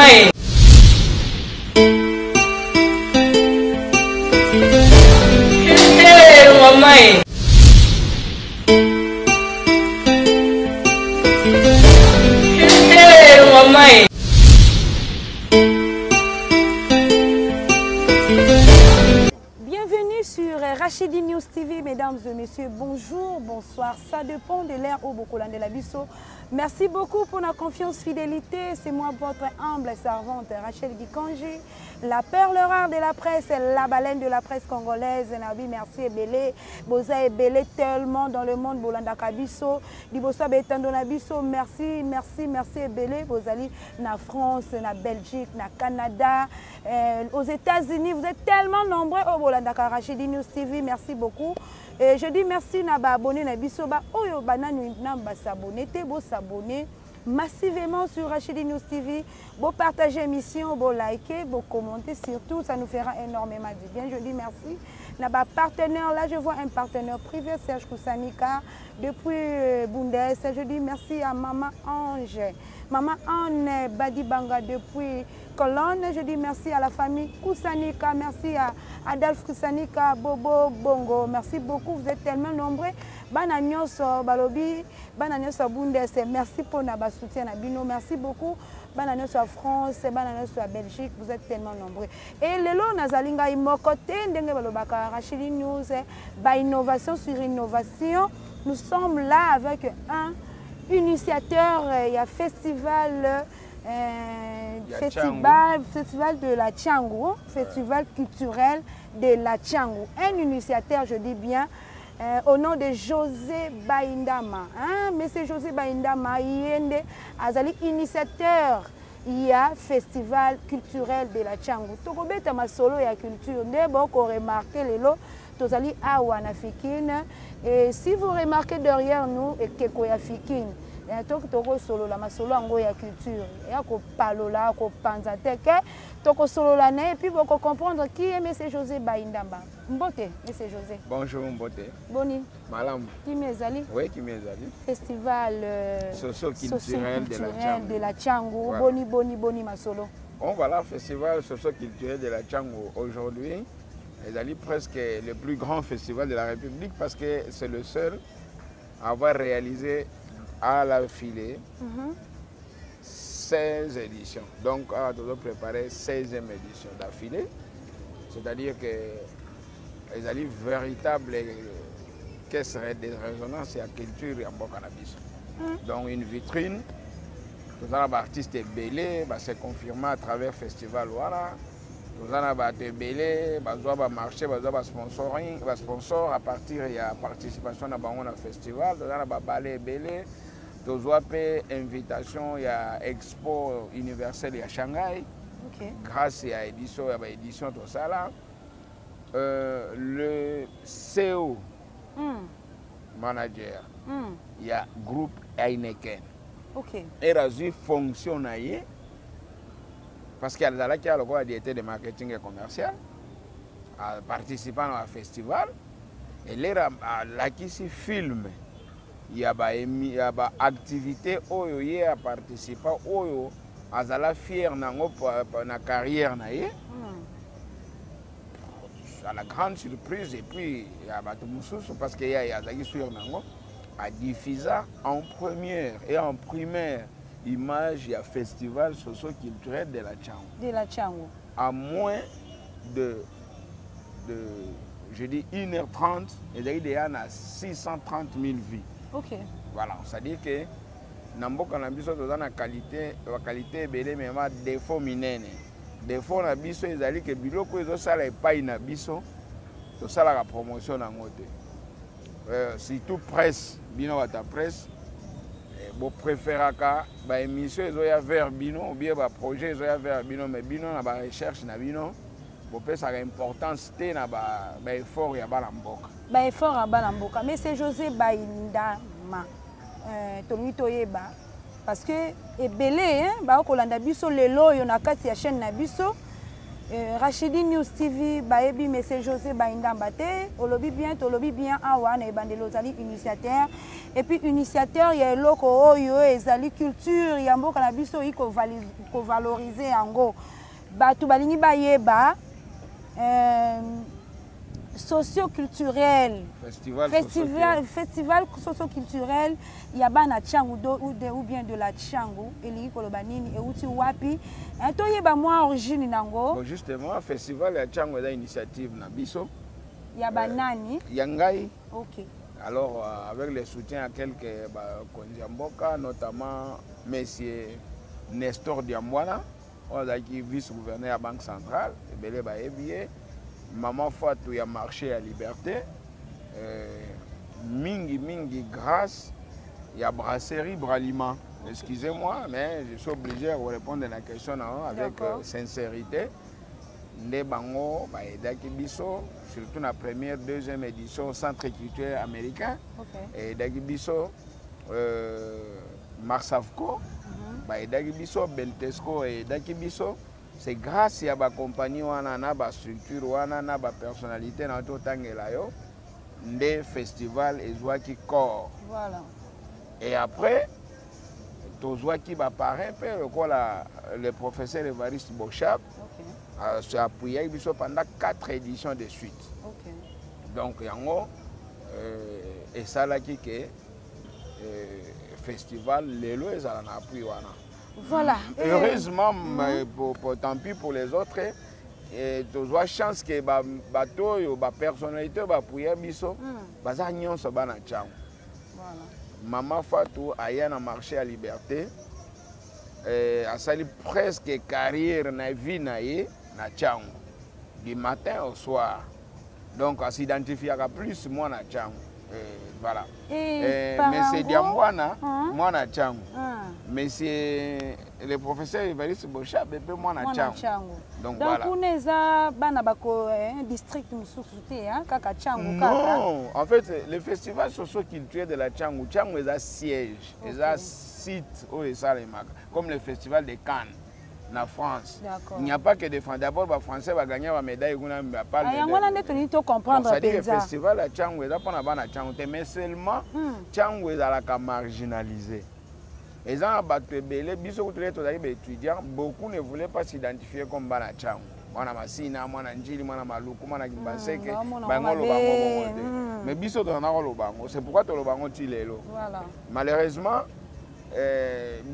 mamae. Hey, mamae. Hey, mamae. Bienvenue sur Rachidi News TV, mesdames et messieurs. Bonjour, bonsoir. Ça dépend de l'ère au Bokolan de la Bisso. Merci beaucoup pour la confiance, fidélité. C'est moi, votre humble servante, Rachel Gikonji, la perle rare de la presse, la baleine de la presse congolaise. Nabi, merci Ebele. Boza Ebele tellement dans le monde. Bolanda Kabiso, Dibosa Betando Nabiso. Merci, merci, merci Ebele. Bozali na France, na Belgique, na Canada, aux États-Unis. Vous êtes tellement nombreux au Bolanda Rachidi News TV. Merci beaucoup. Et je dis merci à abonné na biso ba oyo bananu namba s'abonner te bo s'abonner massivement sur Rachidi News TV, bo partager l'émission, bo liker, bo commenter, surtout ça nous fera énormément du bien. Je dis merci na ba partenaire là, je vois un partenaire privé Serge Koussanika depuis Bundes. Je dis merci à Maman Ange, Maman Anne Badibanga depuis Colonne. Je dis merci à la famille Koussanika, merci à Adolphe Koussanika, Bobo Bongo, merci beaucoup, vous êtes tellement nombreux. Bananyos Balobi, Bananyos Bundes, merci pour notre soutien à Bino, merci beaucoup. Bananyos France, Bananyos Belgique, vous êtes tellement nombreux. Et le lot Nazalinga Imokote, Ndenge Balobaka, Rachidi News, innovation sur innovation. Nous sommes là avec un initiateur, il y a festival de la Tchangou, festival culturel de la Tchangou. Un initiateur, je dis bien, au nom de José Baindama. Monsieur José Baindama, Yende, Azali, initiateur, il y a festival culturel de la Tchangou. Tokobeta masolo ya culture, ne boko remarquer les lots, tozali awa na fikine. Et si vous remarquez derrière nous, et keko ya fikine. Toko solo la masolo ango ya culture ya ko palola ko panza teke toko solo la ne et puis vous comprendre qui est monsieur José Baindamba. Mbote monsieur José. Bonjour Mbote. Boni. Malam. Qui m'ezali? Oui, qui m'ezali. Festival socio-culturel de la Tchangou. Voilà. Boni masolo. On va là festival socio-culturel de la Tchangou aujourd'hui. Ezali presque le plus grand festival de la République parce que c'est le seul à avoir réalisé à la filée 16 éditions. Donc, on doit préparer 16e édition d'affilée. C'est-à-dire que les alliés véritables caisses de résonance et à culture et à Bokanabis. Donc, une vitrine. Nous avons des artistes belés, c'est confirmé à travers le festival. Voilà. Nous avons des belés, nous avons marché, nous avons sponsoring, sponsor à partir de la participation à le festival. Nous avons des balais belés. Nous avons une invitation à Expo universelle à Shanghai. Grâce à l'édition de ça là. Le CEO manager, il y a groupe Heineken. Et Razu fonctionne parce qu'il y a le directeur de marketing et commercial participant au festival. Et là, qui se filme. Il y a des activités où il y a participé, où il y a fier dans la carrière. À la grande surprise, et puis il y a des parce qu'il y a des fier à diffuser en première et en primaire image, il y a festival socio-culturel de la Tchangou. De la Tchangou. À moins de je dis 1h30, il y a 630 000 vies. Voilà, c'est-à-dire que Namboka na biso tozana qualité belé mais ma défaut minene. Défaut na biso ezali que biloko ezosala epai na biso tosala la promotion na ngote. Surtout presse, bino ta presse bo préféraka ba émission ezoya vers bino ou bien ba projet ezoya vers bino mais bino na ba recherche na bino bo pesa ka importance te na ba effort ya bala mboka. Ba effort ya bala mboka mais c'est José Baindama. Toyeba parce que ebele ba kolanda biso lelo yo na kati ya chaîne na biso Rachidi News TV baebi monsieur José Baindambate olobi bien awa na bandelo zali initiateur et puis initiateur ya eloko oyo ezali culture ya mboka na biso iko valoriser yango batu balingi bayeba socio-culturel festival socio-culturel ya bana Tchangu ou bien de la Tchangu elingi koloba nini euti wapi toyeba mwa origine nango. Bon, justement festival ya Tchangu eza initiative na biso ya banani ya ngai. OK. Alors avec le soutien à quelques konzi ya mboka, notamment monsieur Nestor Diambwana qui vice-gouverneur à Banque Centrale ebele baebiye Maman Fatou ya marché à Liberté, mingi grâce ya brasserie Bralima. Excusez-moi, mais je suis obligé de répondre à la question avec sincérité. Nde bango ba edaki biso surtout la première deuxième édition centre culturel américain et edaki biso Marsavco ba edaki biso Beltesco et edaki biso. C'est grâce à la compagnie, à la structure, à la personnalité, à le festival et qui corps. Voilà. Et après, qui va apparaître, le professeur Évariste Bochap s'est appuyé pendant 4 éditions de suite. Okay. Donc, et ça là qui est festival, les lois ils ont appuyé. Voilà. Heureusement, tant pis pour les autres, et tu as chance que bateau ou personnalité va pouvoir biso, baza nyonso bana Tchangu. Voilà. Maman Fatou aya na marché à Liberté, a sali presque carrière na vie na ye na Tchangu, du matin au soir. Donc elle s'identifie plus moi na Tchangu. Voilà. Monsieur Diambwana, moi na Tchangu. Monsieur le professeur Évariste Bochab, et moi na Tchangu. Donc voilà. Donc on est à un district kaka Tchangu. Non, en fait le festival socio-culturel de la Tchangu, Tchangu est un siège, est un site où est ça les marques, comme le festival de Cannes. Na France. Il n'y a pas que des Français. D'abord, les Français vont gagner la médaille. C'est-à-dire que le festival à Tchangu est pas Tchangu, mais seulement Tchangu est marginalisé. Et ça, beaucoup ne voulaient pas s'identifier comme Bana Tchangu. Mwana Masina, Mwana Njili, Mwana Maluku, Mwana Kimbaseke, Bangolo Bango. Mais biso to na lo bango. C'est pourquoi to lo bango ti lelo. Voilà. Malheureusement,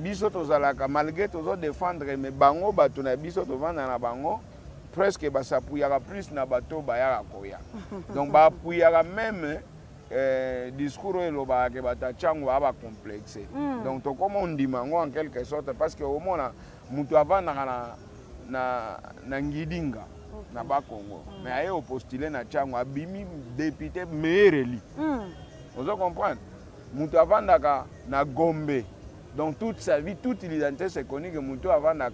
biso tozalaka malgré toujours défendre mais bango bato na biso to vanda na bango presque basapuyaka plus na bato bayaka koya donc bapuyaka même discours elobaka ke bata Tchangu aba complexé donc to comme on dit mango en quelque sorte parce que au moins mutu avandaka na ngidinga na bakongo mais aye au postuler na Tchangu abimi député meilleur vous comprenez mutu avandaka na Gombe. Donc toute sa vie, toute l'identité c'est connu que Moutou avant na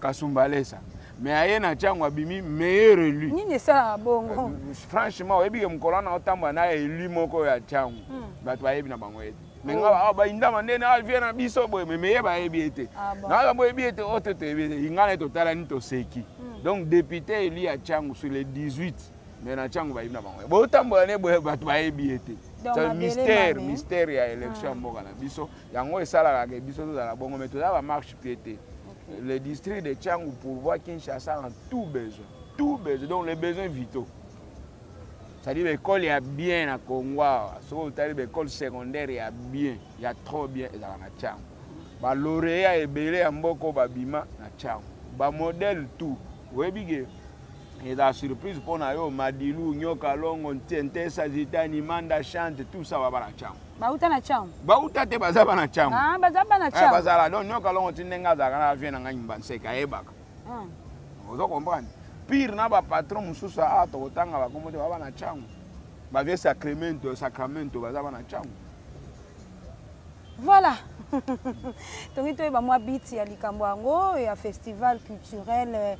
Kasumbalesa. Mais aye na Tchangu abimi meilleur élu. Ni ça bongo. Franchement, ebi ke mkolana otamba na élu moko ya Tchangu. Ba to ayebi na bango ete. Mais nga ba indama ndene a vient na biso boy mais meye ba yebi ete. Na ba yebi ete oteto yebi ingana totala ni to seki. Donc député élu à Tchangu sur les 18 mais na Tchangu ba yebi na bango. Bo tambola ne boy ba to ayebi ete. C'est un mystère ya élection mboka na biso yango esalaka ke biso tozala bongo mais tozala marche piété le district de Tchangu pour voir Kinshasa en tout besoin donc les besoins vitaux c'est-à-dire l'école est bien à Congo c'est-à-dire l'école secondaire est bien il y a trop bien ezala na Tchangu ba lauréat ebele ya mboko babima na Tchangu ba modèle tout webige. Et la surprise pour nous, Madilou, Nyoka, Longo, Tente, Sagitani, Manda, Chante, tout ça va à Tchangu. Bauta na Tchangu. Bauta te bazaba na Tchangu. Ah, bazaba na Tchangu. Bazala, donc Nyoka, Longo, Tinenga, Zagana, vient à Nimbanseka, Ebaka. Vous comprenez? Pire, n'a pas patron, Moussousa, Ato, Otanga, va commenter, va na Tchangu. Va ver Sacramento, bazaba na Tchangu. Voilà. Donc, il y a un bit à Likamboango et un festival culturel.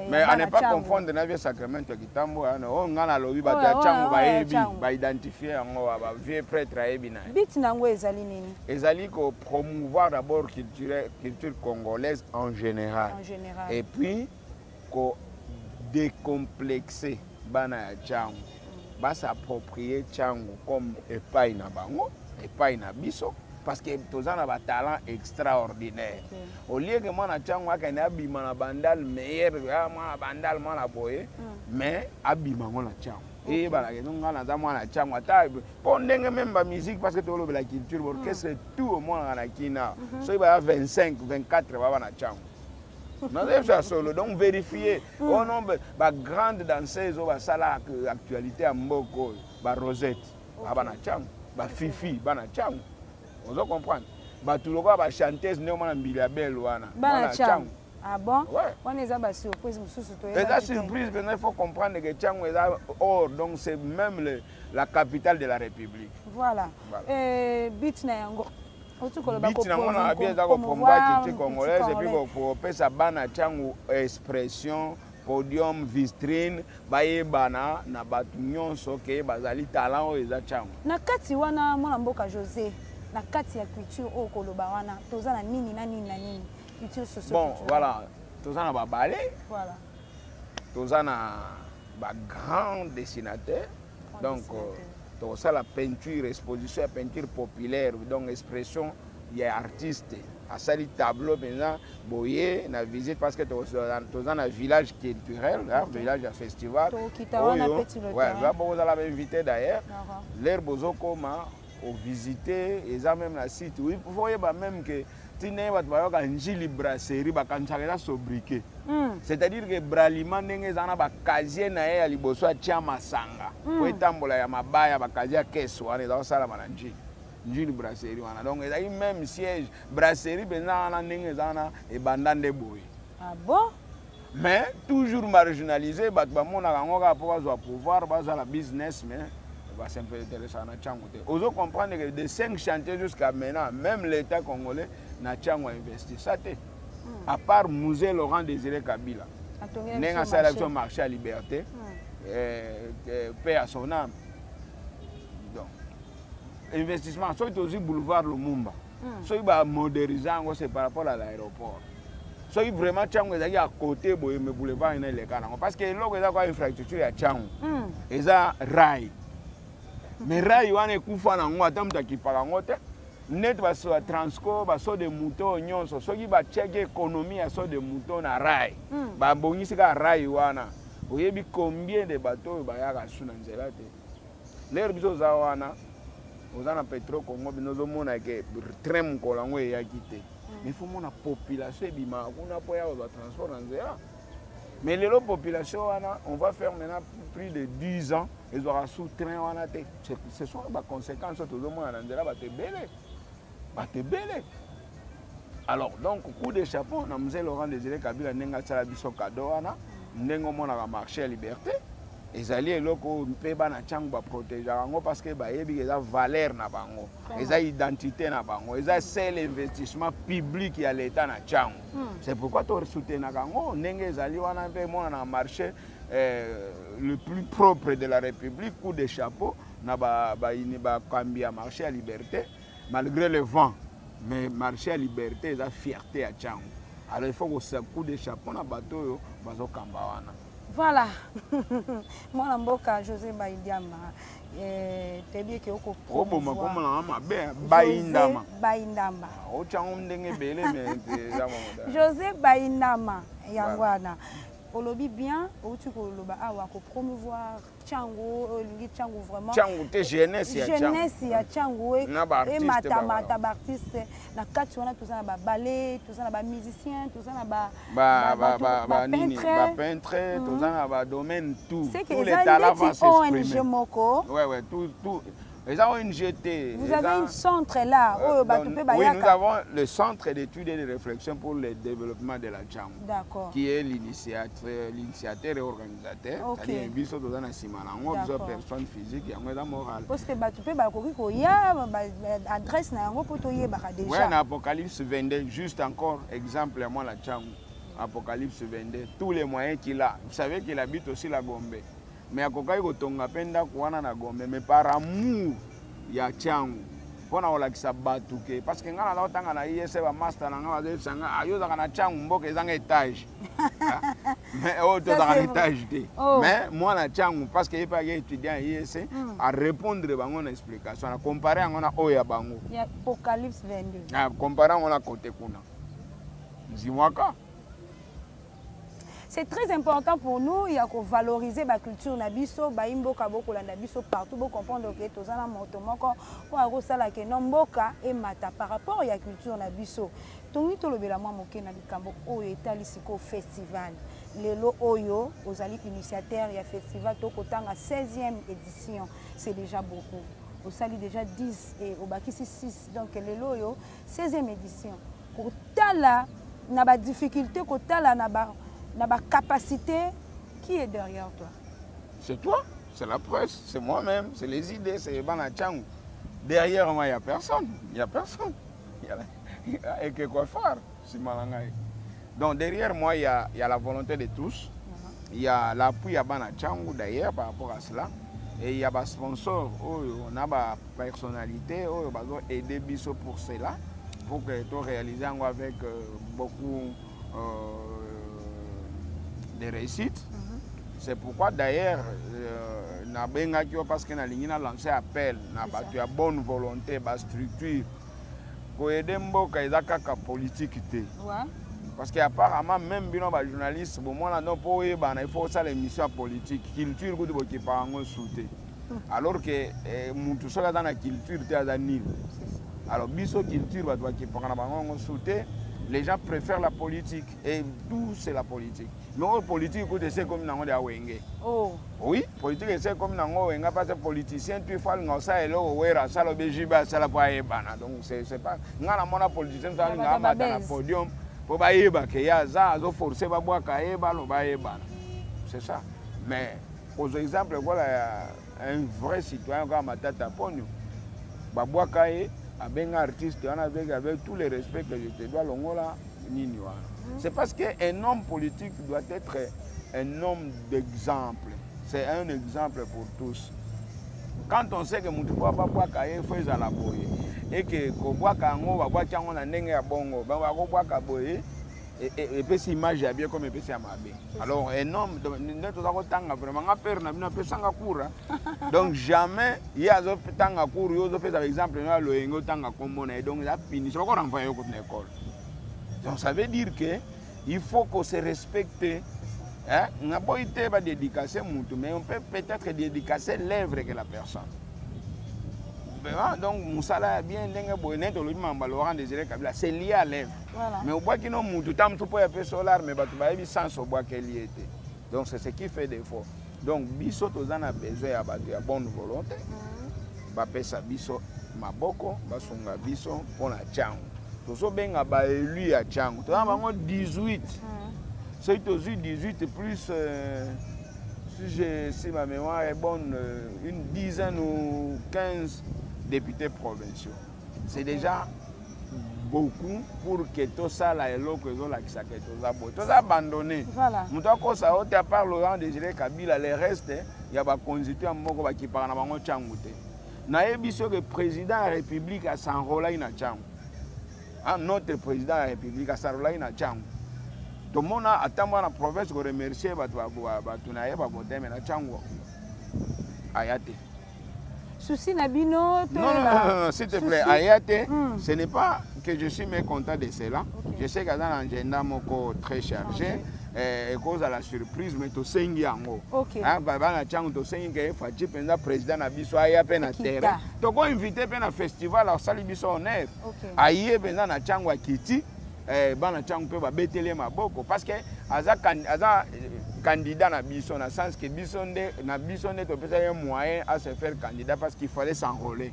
Mais à ne pas confondre avec Sacramento qui tambo, on a le lobby à Tchangu, va identifier un vieux prêtre à Ebina. Bit nango ezali nini? Ezali ko promouvoir d'abord culture congolaise en général. Et puis ko décomplexer bana ya changu ba s'approprier changu comme epai na bango epai na biso parce que tozana ba talent extraordinaire au lieu que moi na changu akende abima na bandal meilleur moi bandal moi la boye mais abima ngo na changu et bala ke nga na za moi na changu ata po ndenge même ba musique parce que tolo la culture orchestre tout au monde na kina so ba 25 24 ba na changu. Non, c'est solo. Donc, vérifier. Oh non, la grande danseuse, la actualité à Mboko, la Rosette, la Chang, la Fifi, la Chang. Vous comprenez? Tout le monde va chanter, nous avons une belle la Chang. Ah bon? Ouais. On est à surprise. Et la surprise, il faut comprendre que Chang est hors, donc c'est même la capitale de la République. Voilà. Bit Nayango. Biti na mona bien za ko promouvoir culture congolaise et puis ko pesa bana changu expression podium vitrine bayebana na batu nyonso ke bazali talent o eza changu na kati wana mwana mboka José na kati ya culture o koloba wana toza na nini na nini na nini culture socio bon voilà toza na ba ballet voilà toza na ba grand dessinateur donc ça la peinture, exposition, la peinture populaire, donc expression, il y a artiste. À ça, les tableaux, maintenant, boyer, na visite parce que tu es dans un village culturel, un village à festival. Ouais, vous allez invité d'ailleurs. L'air bozoko ma au visiter, et ça même la site. Oui, vous voyez même que tine bat bayoka njili brasserie bakanchaka sobriquet. C'est-à-dire que bralima ndenge zana ba casier na ye ya liboso atia masanga. Po etambola ya mabaya ba casier keso wana za sala mananji. Njili brasserie wana. Donc ezali même siège brasserie benza na ndenge zana e bandande boy. Ah bon? Mais toujours marginalisé bat ba mona kango ka po bazwa pouvoir baza la business mais va s'imposer intéressant na chango. Ozo comprendre que de 5 chantiers jusqu'à maintenant même l'État congolais na chango investi ça te. À part musée Laurent Désiré Kabila. Nenga sala marché à Liberté. Paix à son âme. Donc investissement soit aussi boulevard Lumumba. Soit il va moderniser c'est par rapport à l'aéroport. Soit vraiment chango ezaki à côté boye me boulevard ina le kana parce que loko eza kwa infrastructure ya chango. Eza rail. Mais rail wana ekufa na ngo ata mutu akipaka ngo te. Net baso transco baso de moutons nyonso soki ba check économie ya so de moutons na rail ba bongisi ka rail wana oyebi combien de bateaux ba yaka suna nzela te l'air biso za wana ozana petro Congo binozo mona ke train kolango ya kite mais faut mona population bima kuna po ya ba transport na nzela mais les population wana on va faire maintenant plus de 10 ans ils aura sous train wana te ce sont ba conséquences tout le monde na nzela ba te belé. Alors, donc, coup de chapeau, nous avons Laurent Désiré Kabila, nous avons biso cadeau, nous avons marché à liberté. Et alliés locaux, nous avons protéger parce que ils ont valeur, ils ont identité, ils ont seul investissement public à l'État. C'est pourquoi tu as soutenu nous avons marché le plus propre de la République, coup de chapeau, nous avons marché à liberté. Malgré le vent, mais marcher à liberté, c'est la fierté à Tchang. Alors il faut que ce coup de chapeau na bateau, bazo kambawana. Voilà. Moi la mboka José Baindama. T'es bien que oko. Oh bon, comme la ma Baindama. Baindama. O Tchang ndenge belé mais José Baindama yangwana. Olobi bien, ou tu koloba awa ko promouvoir Tchango, lingi Tchango vraiment. Tchango te jeunesse ya Tchango. Jeunesse ya Tchango et mata artiste na kati wana tout ça na ba ballet, tout ça na ba musicien, tout ça na ba peintre, tout ça na ba domaine tout. Tous les talents vont s'exprimer. Ouais, tout. Les ONG. Vous avez un centre là. Oui, nous avons le centre d'études et de réflexion pour le développement de la Tchango. D'accord. Qui est l'initiateur et organisateur. C'est-à-dire que nous avons une personne physique et une morale. Parce que tu peux adresse pour déjà. Oui, en Apocalypse 22, juste encore exemple, moi la Tchango. Apocalypse 22, tous les moyens qu'il a. Vous savez qu'il habite aussi la Gombe. Mais akokai kotonga penda kuana na Gombe mais par amour ya Tchango pona olakisa batu ke parce que ngana la tanga na IEC ba master na ngaba de sanga ayoza kana changu mboka ezanga étage mais auto za étage te mais moi na changu parce que pas étudiant IEC à répondre bango na explication na comparer ngona oya bango ya Apocalypse 22 na comparer ngona côté kuna nzimwaka. C'est très important pour nous, il y a que valoriser la culture nabiso, baimboka boko la nabiso partout, pour comprendre que tous en motomoko, pour avoir la que nomboka et mata par rapport à la culture nabiso. Toni to lobela moi moké na likambo oyo etalisiko festival. Lelo oyo ozali initiateur ya festival to kotanga 16e édition, c'est déjà beaucoup. Au sali déjà 10 et au bakisi 6 donc lelo oyo 16e édition. Pour tala na ba difficulté ko tala na ba capacité, qui est derrière toi? C'est toi, c'est la presse, c'est moi-même, c'est les idées, c'est Banachang. Derrière moi, il n'y a personne. Il n'y a personne. Et que quoi faire, c'est Malangaï. Donc derrière moi, il y a la volonté de tous. Il y a l'appui à Banachang d'ailleurs par rapport à cela. Et il y a des sponsors, on a des personnalités, on va aider Bisso pour cela, pour que tu réalises avec beaucoup de réussite. C'est pourquoi d'ailleurs, parce que nous avons lancé appel, nous avons bonne volonté, la structure, pour aider les politique. Parce qu'apparemment, même les journalistes, il faut ça l'émission politique, culture qui part en soutien. Alors que tout ça dans la culture, c'est nul. Alors, biso culture qui part en soutien. Les gens préfèrent la politique et tout c'est la politique. Mais la politique c'est comme dans le Wenge. Oh. Oui, politique c'est comme dans le Wenge parce que politicien tu fais le ça et là ouais ça le BJB ça la pas ébana. Donc c'est pas ngana mona politicien ça ngana dans le podium pour ba yeba que ya za zo forcer ba bois ka eba lo ba ébana. C'est ça. Mais aux exemples voilà un vrai citoyen comme Matata Ponyo. Ba bois ka avec un artiste, avec tout le respect que je te dois, c'est parce qu'un homme politique doit être un homme d'exemple. C'est un exemple pour tous. Quand on sait que mon ne pas boire cahier, il faut les alaboyer. Et que boire cango, va boire cango na nengue à bongo, va boire caboyer. Et puis cette image est bien comme et c'est amabé. Alors un homme, donc jamais il y a des tanga cour, il y a par exemple le engo tanga commoné, donc il a fini. C'est encore envoyé au école. Donc ça veut dire que il faut qu'on se respecte. On n'a pas été dédicacer mais on peut peut-être dédicacer l'œuvre que la personne. Donc, Moussala bien, c'est lié à l'œuvre. Mais au bois qui n'a pas de solar, mais il sans au bois qu'elle y était. Donc, c'est ce qui fait défaut. Donc, Bisso, tu as besoin de bonne volonté. Bapesa Bisso, Maboko, Basunga Bisso, pour la Tchang. Tu as bien élu à Tchang. Tu as 18. C'est 18 plus, si ma mémoire est bonne, une dizaine ou 15 députés provinciaux. C'est déjà beaucoup pour que tout ça, là, tout abandonné. Voilà. À part Laurent Désiré Kabila, les restes, il y a des constituants qui parlent de Tchangouté. Le président de la République a s'enrôlé dans Tchangou. Notre président de la République a s'enrôlé dans Tchangou. Tout le monde a attendu la province pour remercier Tchangou. Ayate. Souci Nabino. Non, s'il te plaît, Ayate, ce n'est pas que je suis mécontent de cela. Okay. Je sais que dans l'agenda très chargé, et cause à la surprise, mais tout c'est yango. Ok. Baba Tchangou, tout c'est yango. Fachi penda président Nabiso Aya pena terre. Tu as invité pena festival à Salibiso honneur. Aye penda na Tchangou Kiti. Bana Tchangou peut betele maboko parce que aza candidat na biso na sens que biso ne to pesa un moyen à se faire candidat parce qu'il fallait s'enrôler.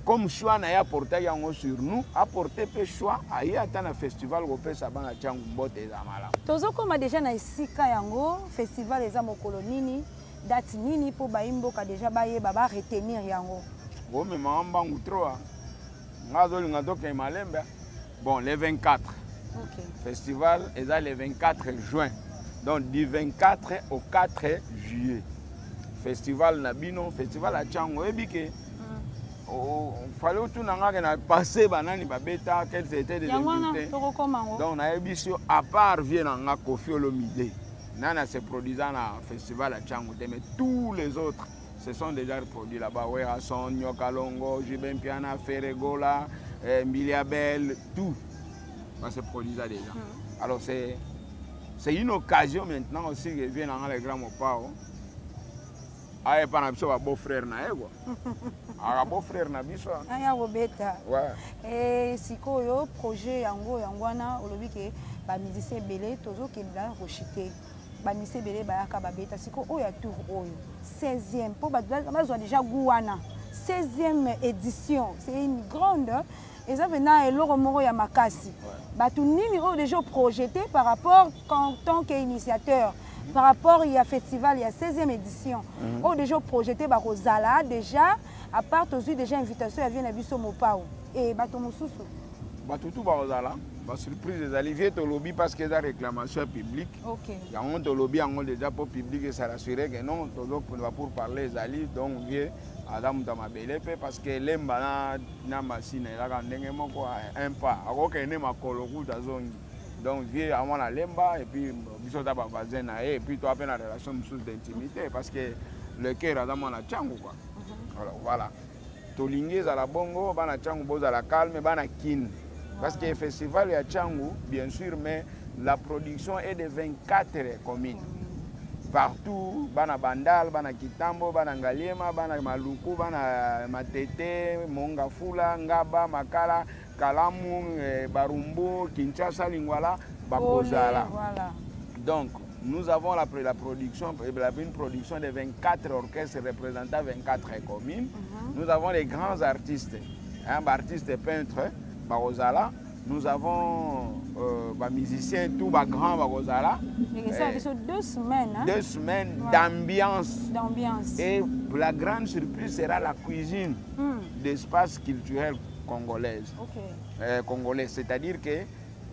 Comme choix na ya porter yango sur nous, apporter pe choix aye atana festival go pesa bana Tchangou mbote za mala. Tozo koma déjà na isika yango festival eza mokolo nini date nini po baimbo ka déjà baye baba retenir yango. Bo me mamba ngutro. Ngazo linga toke malembe. Bon, les 24. Okay. Festival est le 24 juin. Donc, du 24 au 4 juillet. Festival Nabino, festival à Tchangou. fallait tout na passé banani babeta quels étaient des invités. Donc on a eu à part vient na Kofi Olomide. Nana se produisant à festival à Tchangouté, mais tous les autres se sont déjà reproduits là-bas. Son, Nyokalongo, Jibem Piana, Ferregola, Miliabel, tout va se produire déjà. Alors c'est une occasion maintenant aussi que viennent dans les grands mopas. Ah, pas un beau-frère na ego. Ah, beau-frère na biso. Ah, ya robeta. Ouais. Et siko yo projet yango yangwana olobi ke ba musicien belé tozo ke la rochité. Ba musicien belé ba ka ba beta siko oya tour oyo. 16e pour ba zo déjà gouana. 16e édition. C'est une grande et ça venant et loro moro ya makasi. Ba tout numéro déjà projeté par rapport en tant qu'initiateur. Par rapport il y a festival, il y a 16e édition. On déjà projeté par Rosala, déjà, à part aussi déjà invitation à venir à Bisso Mopao. Et Bato Moussousou. Bato tout par Rosala. La surprise des alliés au lobby parce qu'il y a des réclamations publiques. Ok. Il y a un lobby déjà pour public et ça rassurait que non, pour parler des alliés, donc vieux Adam Damabele parce que l'embana na machine là quand un pas. Alors qu'il y a ma colorou dans zone. Donc, viens avant la lemba et puis bisous d'abord voisin et puis toi peine la relation d'intimité parce que le cœur a dans la tchangu quoi. Voilà. Tolingé à la bongo, bana tchangu boz à la calme, bana kin. Parce que le festival ya tchangu bien sûr mais la production est de 24 communes. Partout, bana Bandal, bana Kitambo, bana Ngaliema, bana Maluku, bana Matete, Mongafula, Ngaba, Makala, Kalamu, Barumbu, Kinshasa, Lingwala, Bakozala. Voilà. Donc, nous avons la production, une production de 24 orchestres représentant 24 communes. Nous avons les grands artistes, artistes peintres, Barozala. Nous avons des musiciens, tout les grands Barozala. Ça 2 semaines. Hein? 2 semaines d'ambiance. Et la grande surprise sera la cuisine d'espace culturel congolaise. Congolais, c'est-à-dire que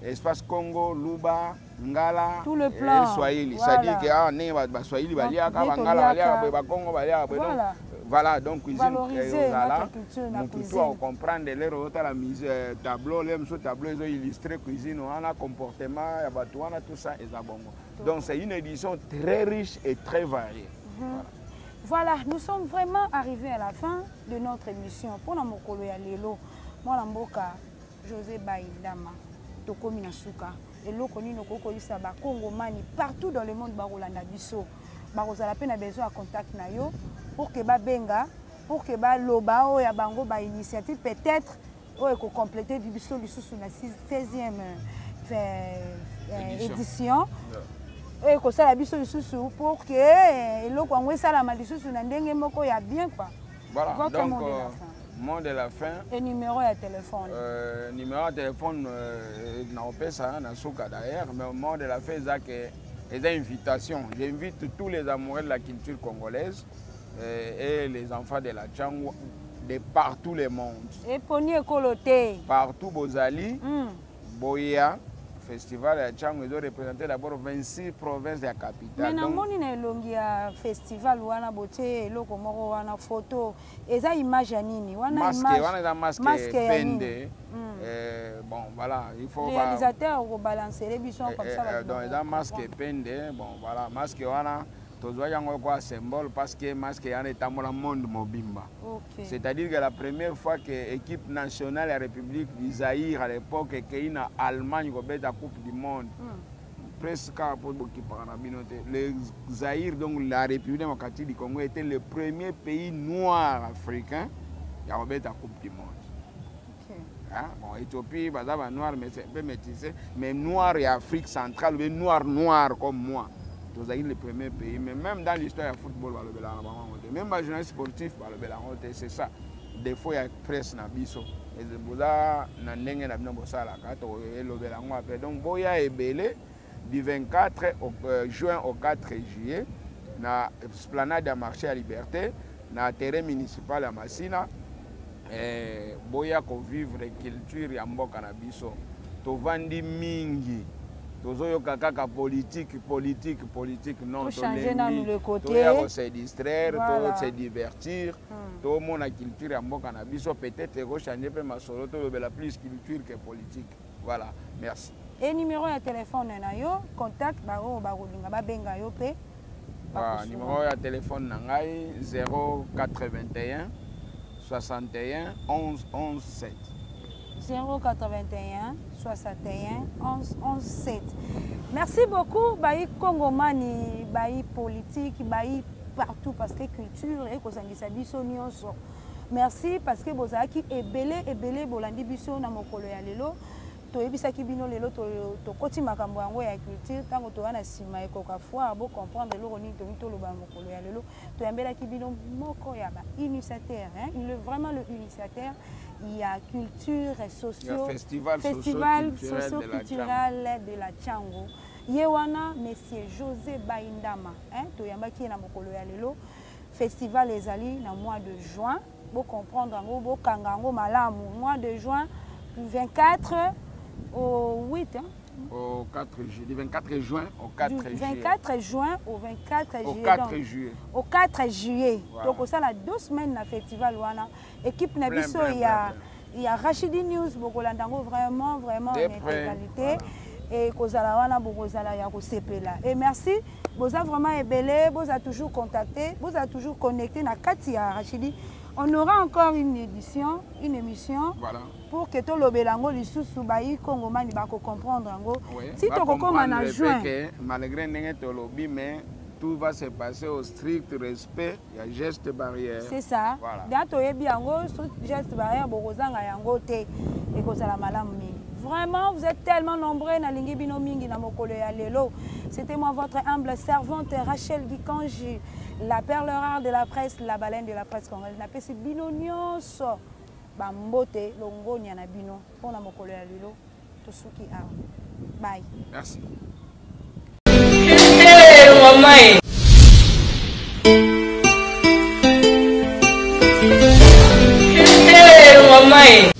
l'espace Congo, Luba, Ngala, tout le plan. Swahili. C'est-à-dire que Swahili, voilà, donc cuisine nous pouvons comprendre la mise tableau, les tableaux illustrés cuisine, on a comportement, tout ça et ça bon. Donc c'est une édition très riche et très variée. Voilà, nous sommes vraiment arrivés à la fin de notre émission. Pour notre mokolo ya lelo, moi Mboka José Baïdama, Tokomi Nasuka, et l'okoni nokoko isaba Congo mani partout dans le monde barolanda biso. Barozala pe na besoin à contact na yo pour que ba benga, pour que ba loba o ya bango ba initiative peut-être o eko compléter du biso lisusu na 16e édition. Et que ça la biso lisusu pour que eloko ngo esala lisusu na ndenge moko ya bien quoi. Voilà. Votre donc mot de la fin. Et numéro de téléphone. Numéro de téléphone na opesa na souka d'ailleurs mais mot de la fin c'est des invitations. J'invite tous les amoureux de la culture congolaise et les enfants de la Tchangou de partout le monde. Et Pogné Koloté. Partout Bozali, Boya. Festival ya Tchangu ils ont représenté d'abord 26 provinces de la capitale. Mais namoni na elongi ya festival wana bote eloko moko wana photo eza image ya nini wana image wana masque pende bon voilà il faut réalisateur au balancer les bisons comme ça donc eza masque pende bon voilà masque wana tozwa yango quoi symbole parce que masque yana etambola monde mobimba. C'est-à-dire que la première fois que l'équipe nationale de la République du Zaïre à l'époque était en Allemagne qui a la Coupe du Monde, presque le Zaïre, donc la République démocratique du Congo, était le premier pays noir africain qui a la Coupe du Monde. Hein? Bon, Éthiopie, noir, mais c'est un peu métissé, mais noir et Afrique centrale, noir comme moi. Vous avez le premier pays, mais même dans l'histoire du football, même les journalistes sportifs, c'est ça. Des fois, il y a presse na biso. Et c'est pour ça que donc, Boya est belé du 24 juin au 4 juillet, na esplanade de marché à Liberté, na terrain municipal à Massina. Boya ko vivre culture ya mboka na biso. To vandi mingi. tozoyo kaka politique non, changer dans le côté, se distraire, voilà. Se divertir, tout mon culture ya mboka na biso peut-être ko changer pe masolo to la plus culture que politique. Voilà, merci. Et numéro de téléphone na yo, contact baro barolinga ba benga yo pe. Numéro de téléphone na ngai 081 61 11 11 7. 081 61 11 11 7. Merci beaucoup, Baï Congomani, Baï politique, Baï partout parce que culture et kozangisa biso nyonso. Merci parce que bozaki ebele bolandi biso na mokolo ya lelo. Toyebisaki bino lelo to koti makambo yango ya culture tango to wana sima ekoka fois bo comprendre lelo ni to loba mokolo ya lelo. Toyambelaki bino moko ya ba initiateur, hein, il est vraiment le initiateur. Il y a culture et festival socio-culturel de la Tchango. Yewana, monsieur José Baindama, hein, toyambaki na mokolo ya lelo. Festival ezali na mois de juin. Bo comprendre ngo bo kangango malamu mois de juin 24 au 8 hein? Au 4 juillet, du 24 juin au 4 juillet. 24 juin au 24 juillet. Au 4 juillet. Au 4 juillet. Voilà. Donc ça la 2 semaines na festival wana. Équipe na biso il y a Rachidi News bokolandango vraiment intégralité. Et kozala wana bokozala ya kosepela. Et merci, boza vraiment ebele, boza toujours contacté, boza toujours connecté na kati ya Rachidi. On aura encore une émission, voilà. Pour que tout le belango lisusu bayi Congomani bako comprendre ngo. Si to kokoma na juin, malgré nenge to lobi mais tout va se passer au strict respect, il y a geste barrière. C'est ça. Dans to yebi yango geste barrière bokozanga yango te et kozala malamu mingi. Vraiment, vous êtes tellement nombreux na lingi bino mingi na mokolo ya lelo. C'était moi votre humble servante Rachel Gikanji, la perle rare de la presse, la baleine de la presse congolaise. Na pesi bino nyonso ba mbote longonya na bino pona mokolo ya lelo tosuki awa. Bye. Merci. Hey, mama. Hey, mama.